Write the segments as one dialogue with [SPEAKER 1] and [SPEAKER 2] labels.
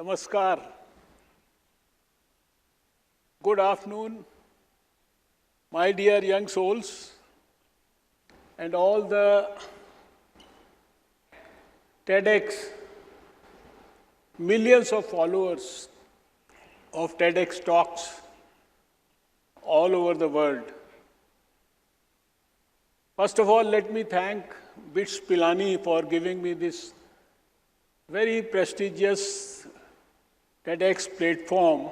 [SPEAKER 1] Namaskar. Good afternoon, my dear young souls and all the TEDx, millions of followers of TEDx talks all over the world. First of all, let me thank BITS Pilani for giving me this very prestigious TEDx platform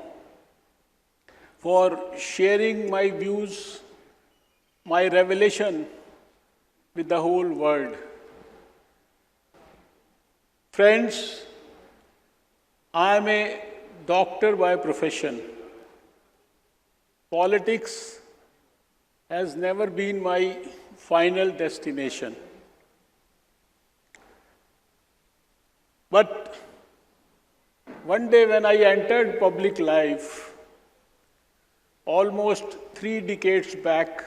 [SPEAKER 1] for sharing my views, my revelation with the whole world. Friends, I am a doctor by profession. Politics has never been my final destination. But one day when I entered public life, almost 3 decades back,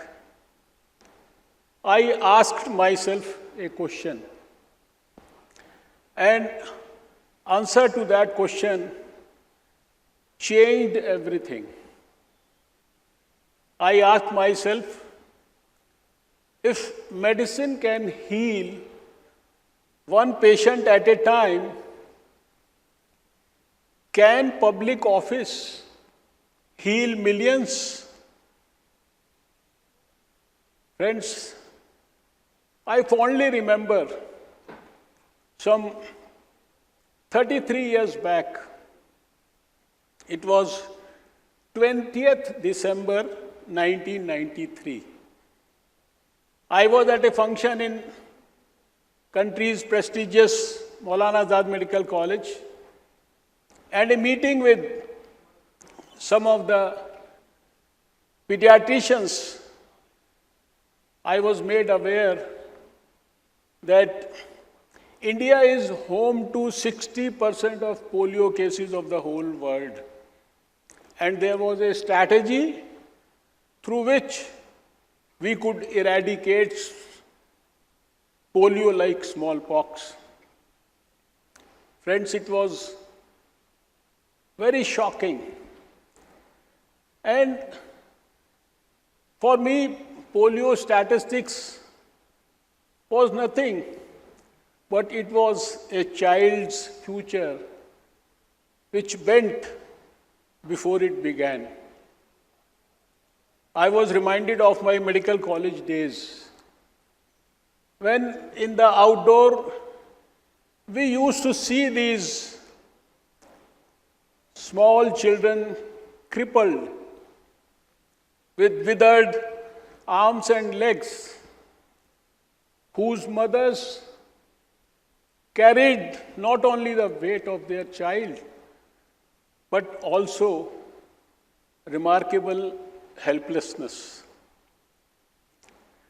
[SPEAKER 1] I asked myself a question. And answer to that question changed everything. I asked myself, if medicine can heal one patient at a time, can public office heal millions? Friends, I fondly remember some 33 years back, it was 20th December 1993. I was at a function in country's prestigious Maulana Azad Medical College and a meeting with some of the pediatricians. I was made aware that India is home to 60% of polio cases of the whole world. And there was a strategy through which we could eradicate polio like smallpox. Friends, it was very shocking. And for me, polio statistics was nothing, but it was a child's future which bent before it began. I was reminded of my medical college days, when in the outdoor we used to see these small children crippled with withered arms and legs, whose mothers carried not only the weight of their child, but also remarkable helplessness.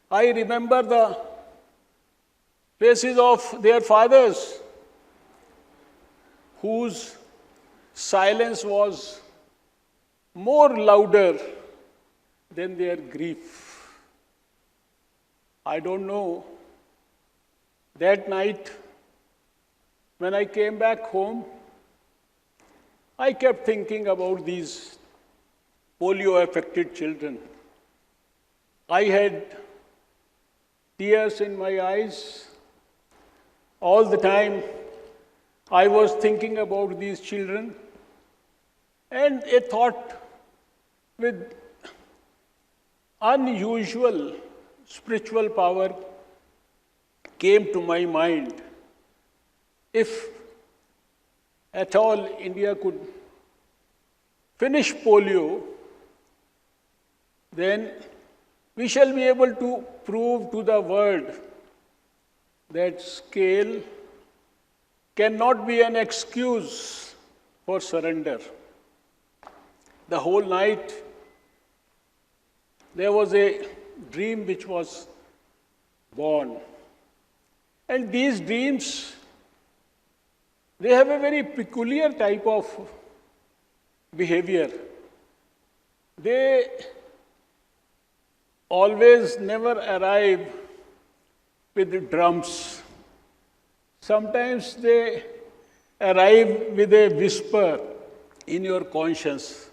[SPEAKER 1] I remember the faces of their fathers, whose silence was more louder than their grief. I don't know, that night when I came back home, I kept thinking about these polio-affected children. I had tears in my eyes. All the time I was thinking about these children, and a thought with unusual spiritual power came to my mind. If at all India could finish polio, then we shall be able to prove to the world that scale cannot be an excuse for surrender. The whole night there was a dream which was born. And these dreams, they have a very peculiar type of behavior. They always never arrive with drums. Sometimes they arrive with a whisper in your conscience.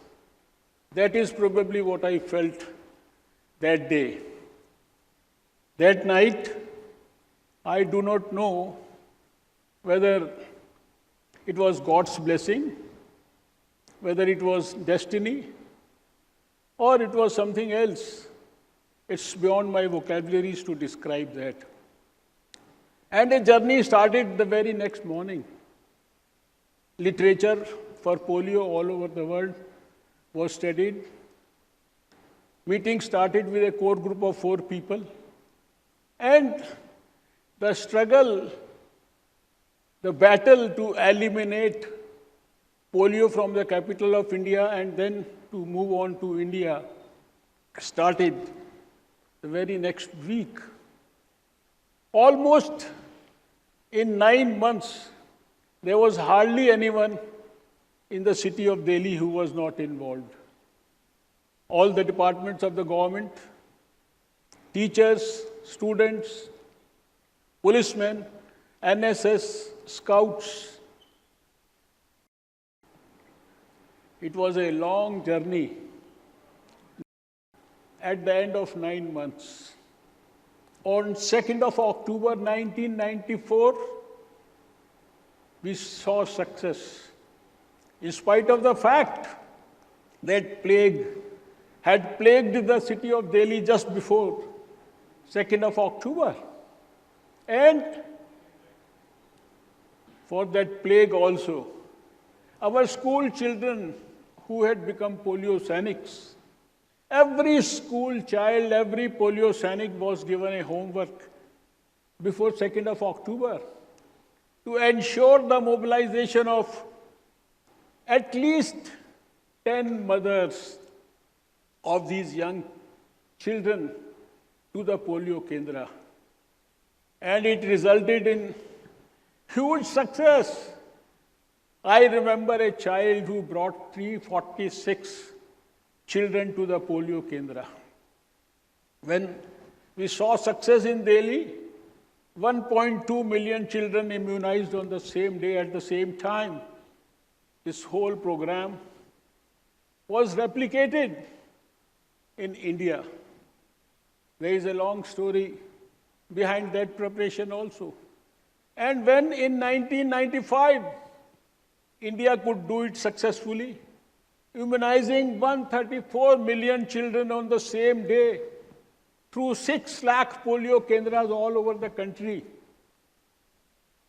[SPEAKER 1] That is probably what I felt that day. That night, I do not know whether it was God's blessing, whether it was destiny, or it was something else. It's beyond my vocabularies to describe that. And a journey started the very next morning. Literature for polio all over the world was studied. Meeting started with a core group of 4 people. And the struggle, the battle to eliminate polio from the capital of India and then to move on to India started the very next week. Almost in 9 months, there was hardly anyone in the city of Delhi who was not involved. All the departments of the government, teachers, students, policemen, NSS, scouts. It was a long journey. At the end of 9 months, on 2nd of October 1994, we saw success. In spite of the fact that plague had plagued the city of Delhi just before 2nd of October. And for that plague also, our school children who had become polio-sanics, every school child, every polio-sanic was given a homework before 2nd of October to ensure the mobilization of at least 10 mothers of these young children to the polio kendra. And it resulted in huge success. I remember a child who brought 346 children to the polio kendra. When we saw success in Delhi, 1.2 million children immunized on the same day at the same time. This whole program was replicated in India. There is a long story behind that preparation also. And when in 1995, India could do it successfully, immunizing 134 million children on the same day through 6 lakh polio kendras all over the country.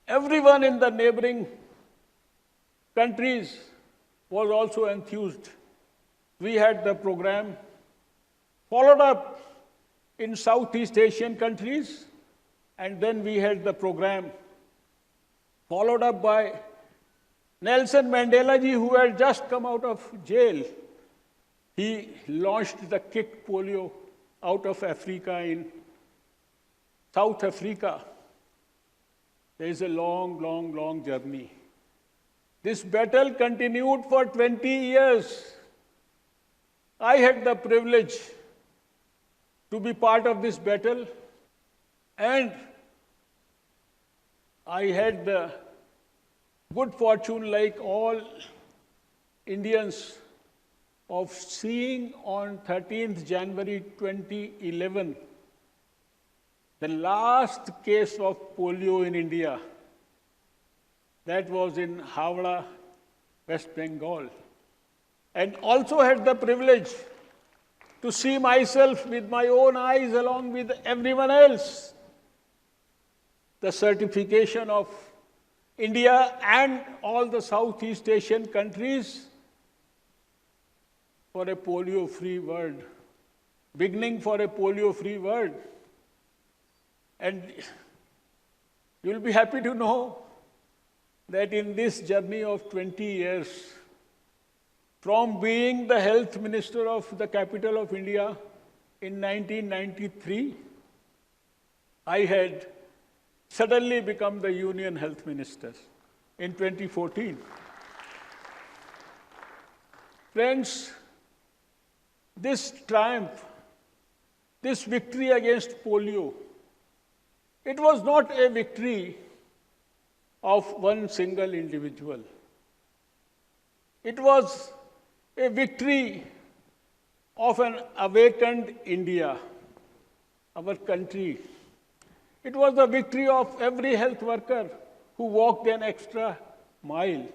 [SPEAKER 1] Everyone in the neighboring countries was also enthused. We had the program followed up in Southeast Asian countries, and then we had the program followed up by Nelson Mandela ji, who had just come out of jail. He launched the Kick Polio out of Africa in South Africa. There is a long, long, long journey. This battle continued for 20 years. I had the privilege to be part of this battle, and I had the good fortune, like all Indians, of seeing on 13th January 2011 the last case of polio in India. That was in Howrah, West Bengal. And also had the privilege to see myself with my own eyes along with everyone else the certification of India and all the Southeast Asian countries for a polio-free world, beginning for a polio-free world. And you'll be happy to know that in this journey of 20 years, from being the health minister of the capital of India in 1993, I had suddenly become the union health minister in 2014. Friends, this triumph, this victory against polio, it was not a victory of one single individual. It was a victory of an awakened India, our country. It was the victory of every health worker who walked an extra mile.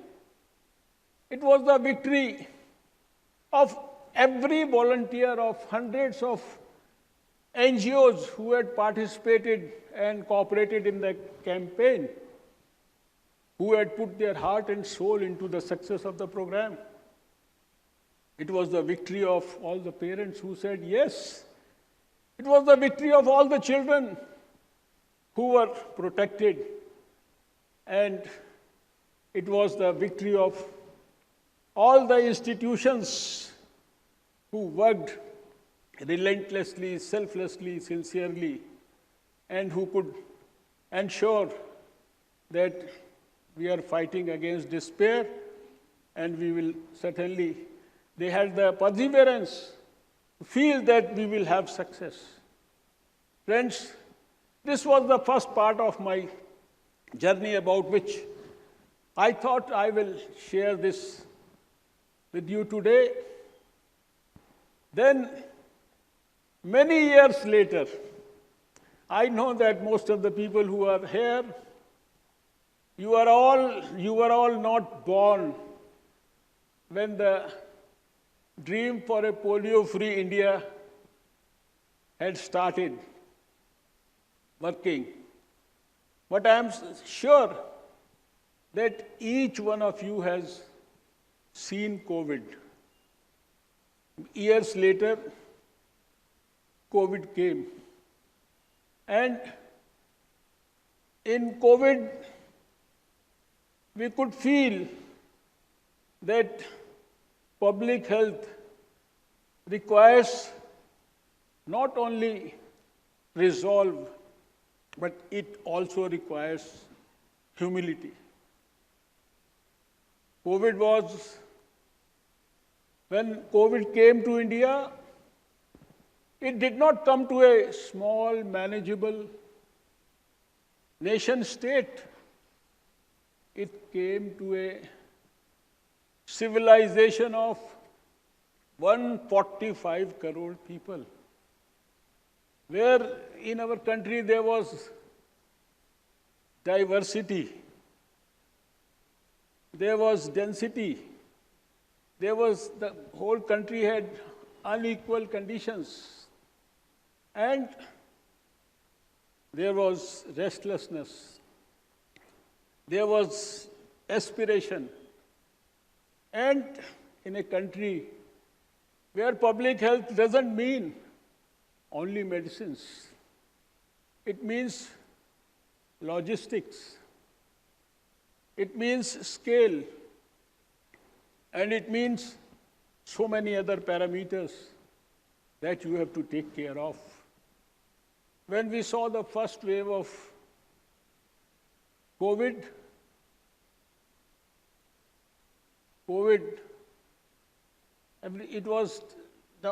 [SPEAKER 1] It was the victory of every volunteer, of hundreds of NGOs who had participated and cooperated in the campaign, who had put their heart and soul into the success of the program. It was the victory of all the parents who said yes. It was the victory of all the children who were protected. And it was the victory of all the institutions who worked relentlessly, selflessly, sincerely, and who could ensure that we are fighting against despair, and we will certainly, they had the perseverance to feel that we will have success. Friends, this was the first part of my journey about which I thought I will share this with you today. Then, many years later, I know that most of the people who are here, you were all not born when the dream for a polio-free India had started working. But I am sure that each one of you has seen COVID. Years later, COVID came. And in COVID, we could feel that public health requires not only resolve, but it also requires humility. When COVID came to India, it did not come to a small, manageable nation state. It came to a civilization of 145 crore people, where in our country there was diversity, there was density, the whole country had unequal conditions, and there was restlessness, there was aspiration. And in a country where public health doesn't mean only medicines, it means logistics, it means scale, and it means so many other parameters that you have to take care of. When we saw the first wave of COVID,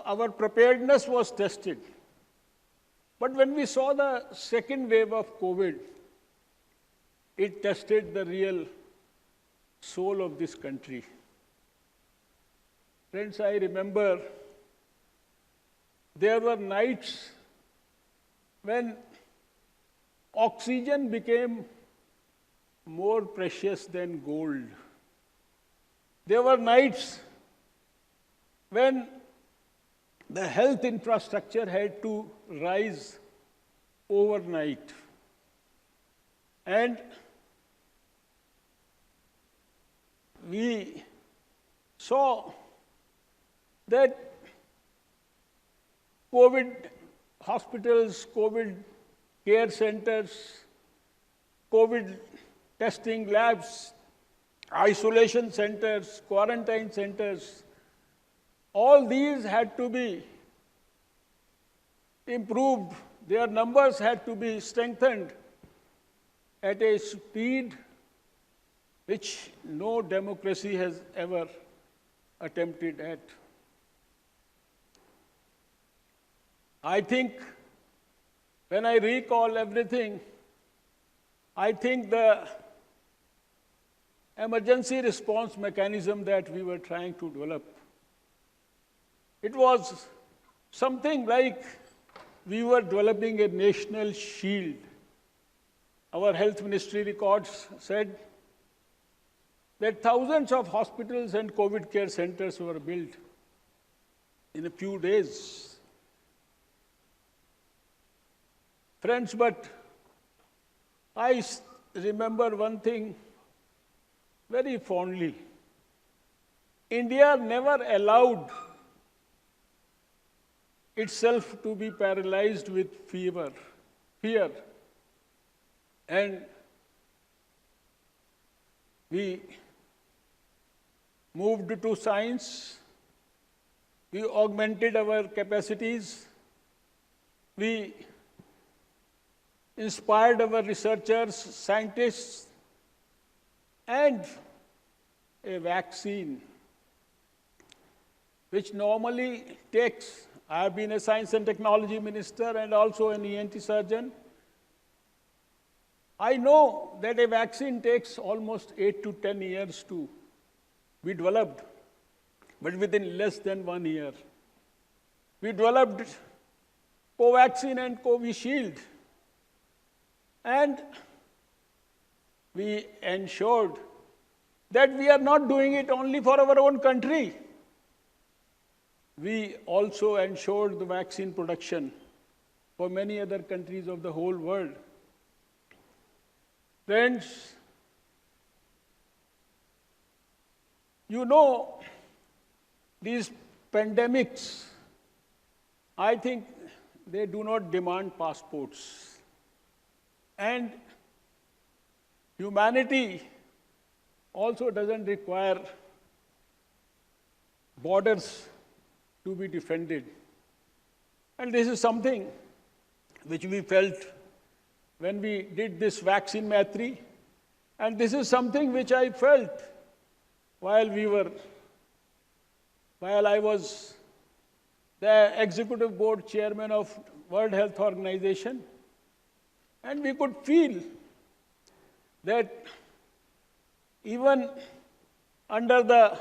[SPEAKER 1] our preparedness was tested. But when we saw the second wave of COVID, it tested the real soul of this country. Friends, I remember there were nights when oxygen became more precious than gold. There were nights when the health infrastructure had to rise overnight. And we saw that COVID hospitals, COVID care centers, COVID testing labs, isolation centers, quarantine centers, all these had to be improved. Their numbers had to be strengthened at a speed which no democracy has ever attempted at. I think when I recall everything, I think the emergency response mechanism that we were trying to develop. It was something like we were developing a national shield. Our health ministry records said that thousands of hospitals and COVID care centers were built in a few days. Friends, but I remember one thing very fondly. India never allowed itself to be paralyzed with fear. And we moved to science, we augmented our capacities, we inspired our researchers, scientists, and a vaccine, which normally takes, I have been a science and technology minister and also an ENT surgeon. I know that a vaccine takes almost 8 to 10 years to be developed, but within less than 1 year. We developed Covaxin and Covishield, and we ensured that we are not doing it only for our own country. We also ensured the vaccine production for many other countries of the whole world. Friends, you know, these pandemics, I think they do not demand passports. And humanity also doesn't require borders to be defended. And this is something which we felt when we did this vaccine Maitri, and this is something which I felt while I was the executive board chairman of World Health Organization, and we could feel that even under the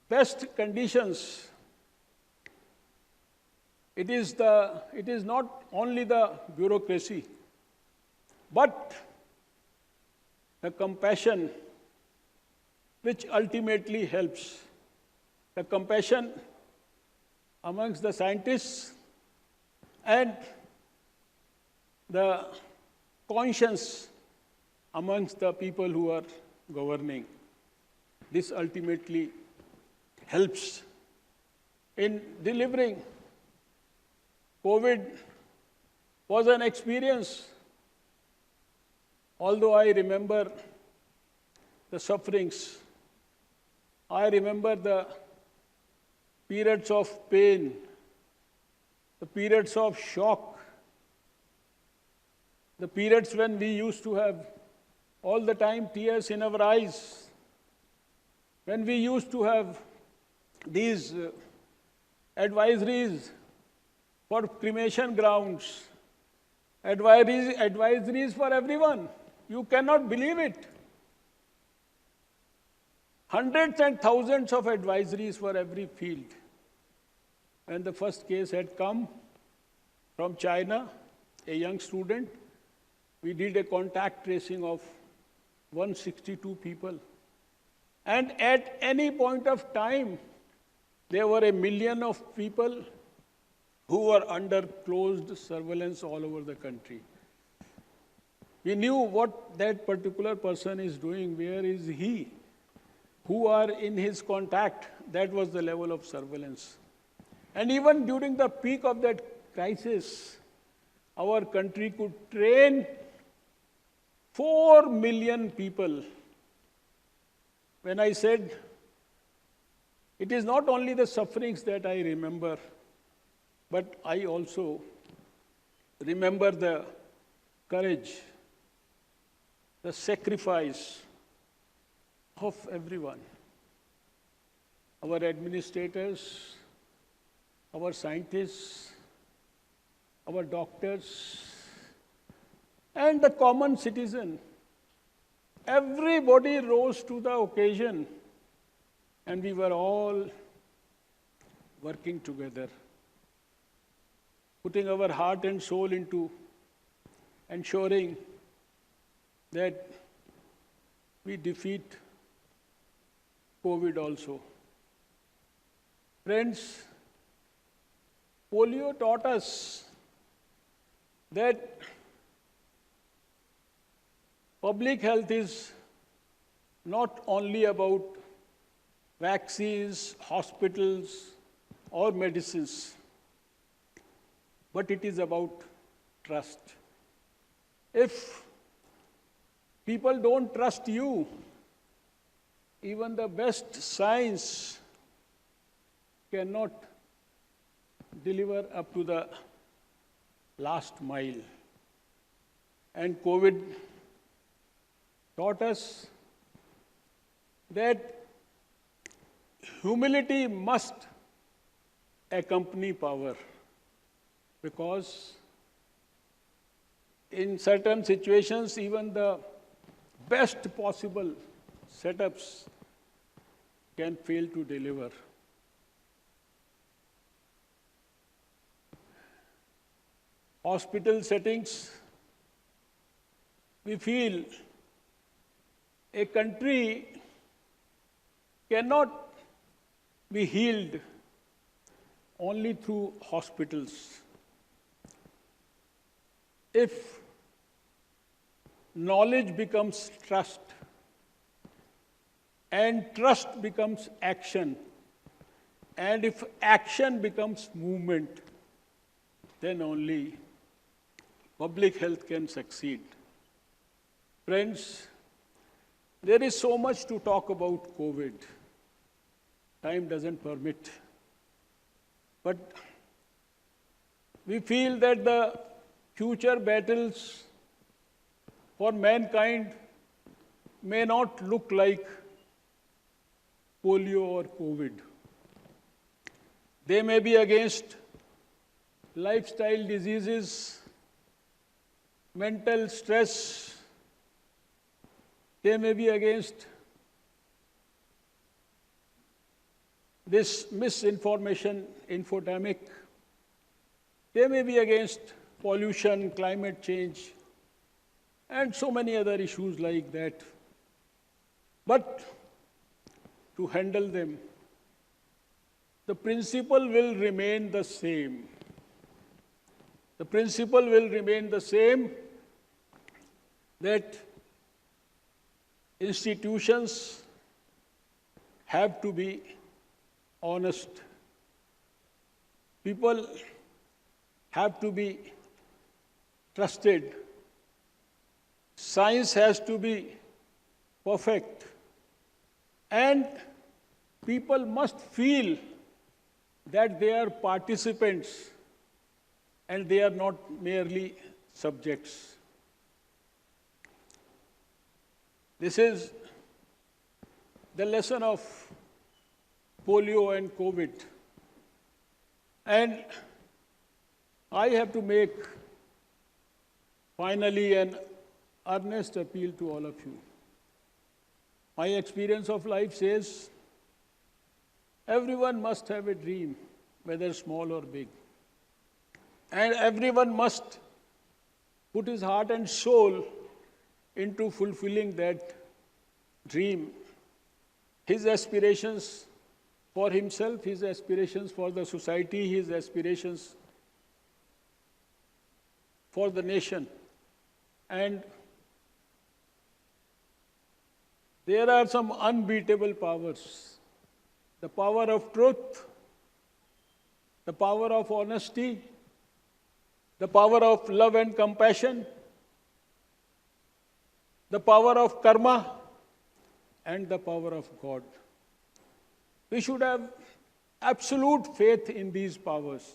[SPEAKER 1] best conditions, it is not only the bureaucracy, but the compassion which ultimately helps. The compassion amongst the scientists and the conscience amongst the people who are governing. This ultimately helps in delivering. COVID was an experience. Although I remember the sufferings, I remember the periods of pain, the periods of shock, the periods when we used to have all the time tears in our eyes, when we used to have these advisories for cremation grounds, advisories for everyone. You cannot believe it. Hundreds and thousands of advisories for every field. When the first case had come from China, a young student, we did a contact tracing of 162 people. And at any point of time, there were 1 million of people who were under closed surveillance all over the country. We knew what that particular person is doing, where is he, who are in his contact. That was the level of surveillance. And even during the peak of that crisis, our country could train 4 million people. When I said, it is not only the sufferings that I remember, but I also remember the courage, the sacrifice of everyone. Our administrators, our scientists, our doctors, and the common citizen Everybody rose to the occasion, and we were all working together, putting our heart and soul into ensuring that we defeat COVID also. Friends, polio taught us that public health is not only about vaccines, hospitals, or medicines, but it is about trust. If people don't trust you, even the best science cannot deliver up to the last mile. And COVID taught us that humility must accompany power, because in certain situations, even the best possible setups can fail to deliver. Hospital settings, we feel a country cannot be healed only through hospitals. If knowledge becomes trust, and trust becomes action, and if action becomes movement, then only public health can succeed. Friends, there is so much to talk about COVID. Time doesn't permit. But we feel that the future battles for mankind may not look like polio or COVID. They may be against lifestyle diseases, mental stress. They may be against this misinformation infodemic. They may be against pollution, climate change, and so many other issues like that. But to handle them, the principle will remain the same. The principle will remain the same, that institutions have to be honest. People have to be trusted. Science has to be perfect. And people must feel that they are participants and they are not merely subjects. This is the lesson of polio and COVID. And I have to make finally an earnest appeal to all of you. My experience of life says everyone must have a dream, whether small or big. And everyone must put his heart and soul into fulfilling that dream. His aspirations for himself, his aspirations for the society, his aspirations for the nation. And there are some unbeatable powers. The power of truth, the power of honesty, the power of love and compassion, the power of karma, and the power of God. We should have absolute faith in these powers.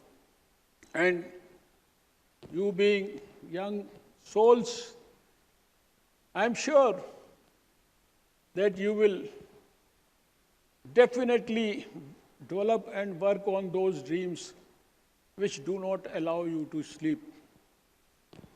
[SPEAKER 1] And you being young souls, I'm sure that you will definitely develop and work on those dreams which do not allow you to sleep.